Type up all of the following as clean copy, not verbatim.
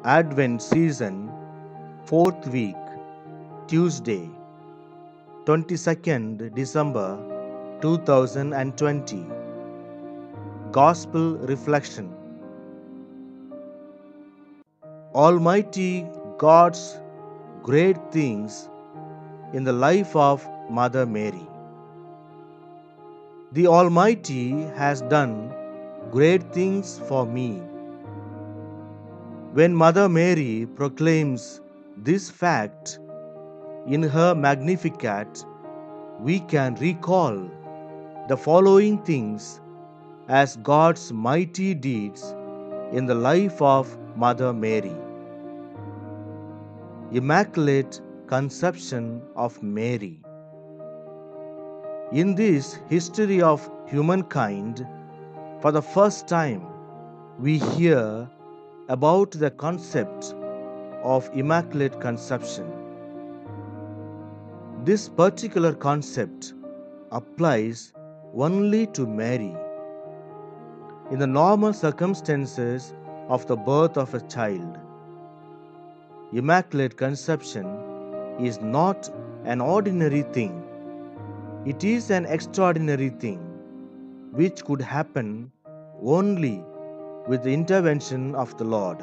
Advent season, 4th week, Tuesday, 22nd December 2020. Gospel reflection. Almighty God's great things in the life of Mother Mary. The Almighty has done great things for me. When Mother Mary proclaims this fact in her Magnificat, we can recall the following things as God's mighty deeds in the life of Mother Mary. Immaculate Conception of Mary. In this history of humankind, for the first time, we hear about the concept of Immaculate Conception. This particular concept applies only to Mary. In the normal circumstances of the birth of a child, Immaculate Conception is not an ordinary thing. It is an extraordinary thing which could happen only with the intervention of the Lord.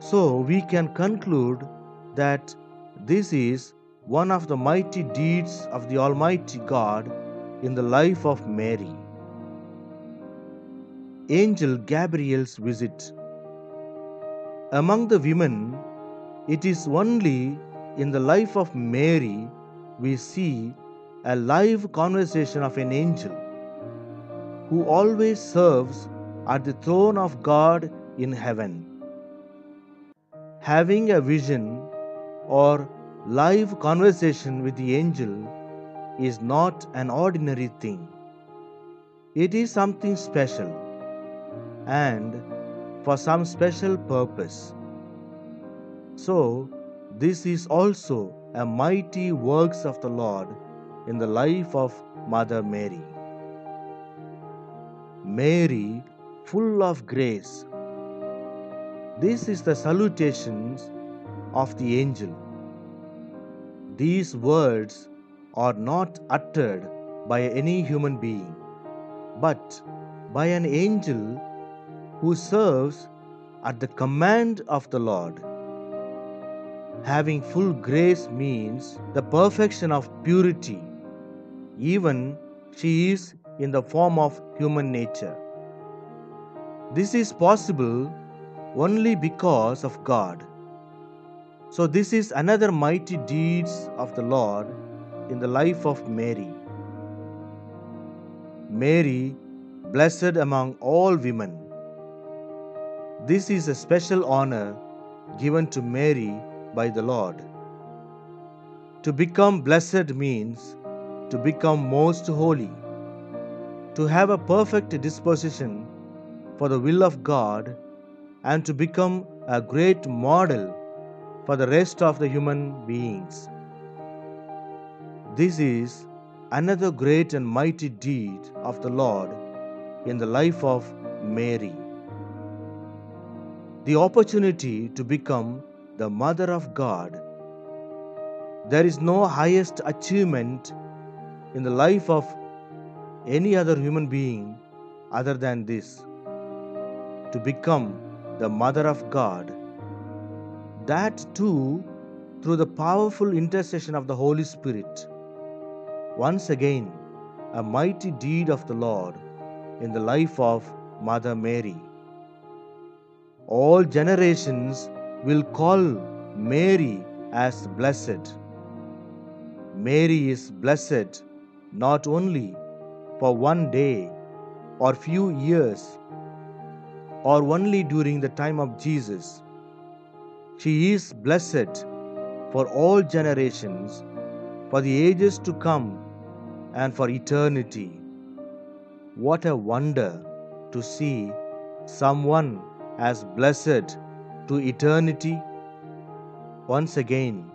So we can conclude that this is one of the mighty deeds of the Almighty God in the life of Mary. Angel Gabriel's visit. Among the women, it is only in the life of Mary we see a live conversation of an angel who always serves at the throne of God in heaven. Having a vision or live conversation with the angel is not an ordinary thing. It is something special and for some special purpose. So, this is also a mighty works of the Lord in the life of Mother Mary. Mary, full of grace. This is the salutations of the angel. These words are not uttered by any human being, but by an angel who serves at the command of the Lord. Having full grace means the perfection of purity, even she is in the form of human nature. This is possible only because of God. So this is another mighty deeds of the Lord in the life of Mary. Mary, blessed among all women. This is a special honor given to Mary by the Lord. To become blessed means to become most holy, to have a perfect disposition for the will of God, and to become a great model for the rest of the human beings. This is another great and mighty deed of the Lord in the life of Mary. The opportunity to become the Mother of God. There is no highest achievement in the life of any other human being other than this, to become the Mother of God. That too through the powerful intercession of the Holy Spirit. Once again, a mighty deed of the Lord in the life of Mother Mary. All generations will call Mary as blessed. Mary is blessed not only for one day or few years or only during the time of Jesus. She is blessed for all generations, for the ages to come, and for eternity. What a wonder to see someone as blessed to eternity. Once again,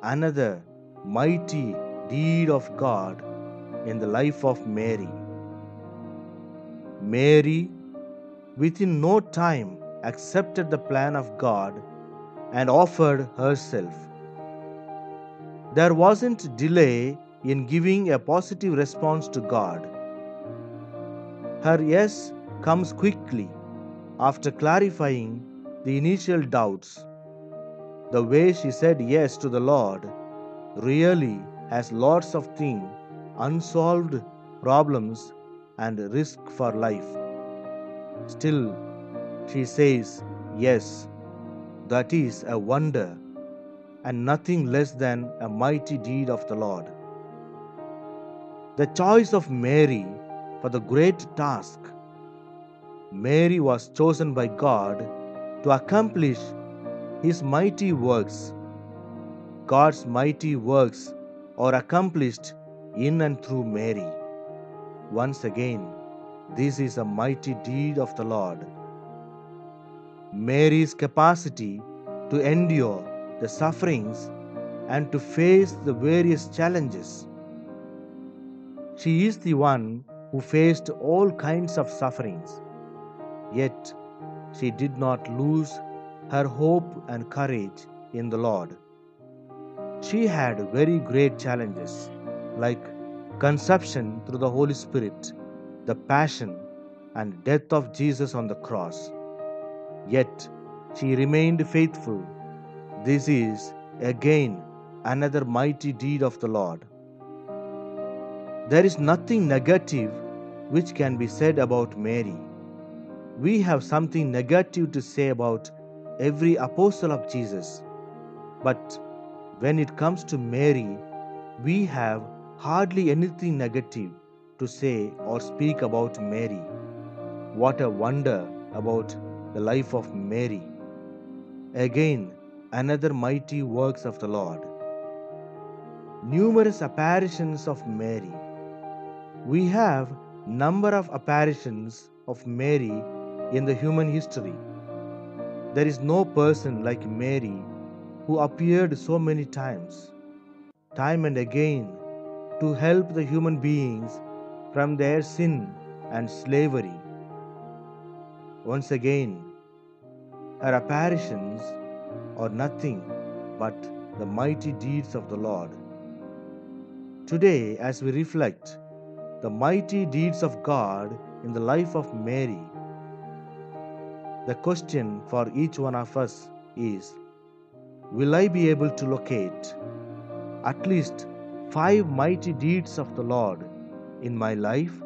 another mighty deed of God in the life of Mary. Mary, within no time accepted the plan of God and offered herself. There wasn't delay in giving a positive response to God. Her yes comes quickly after clarifying the initial doubts. The way she said yes to the Lord really has lots of things, unsolved problems, and risk for life. Still, she says yes. That is a wonder and nothing less than a mighty deed of the Lord. The choice of Mary for the great task. Mary was chosen by God to accomplish His mighty works. God's mighty works are accomplished in and through Mary. Once again, this is a mighty deed of the Lord. Mary's capacity to endure the sufferings and to face the various challenges. She is the one who faced all kinds of sufferings, yet she did not lose her hope and courage in the Lord. She had very great challenges like conception through the Holy Spirit, the passion and death of Jesus on the cross. Yet she remained faithful. This is again another mighty deed of the Lord. There is nothing negative which can be said about Mary. We have something negative to say about every apostle of Jesus. But when it comes to Mary, we have hardly anything negative to say or speak about Mary. What a wonder about the life of Mary. Again, another mighty works of the Lord. Numerous apparitions of Mary. We have number of apparitions of Mary in the human history. There is no person like Mary who appeared so many times, time and again, to help the human beings from their sin and slavery. Once again, her apparitions are nothing but the mighty deeds of the Lord. Today, as we reflect the mighty deeds of God in the life of Mary, the question for each one of us is, will I be able to locate at least 5 mighty deeds of the Lord in my life?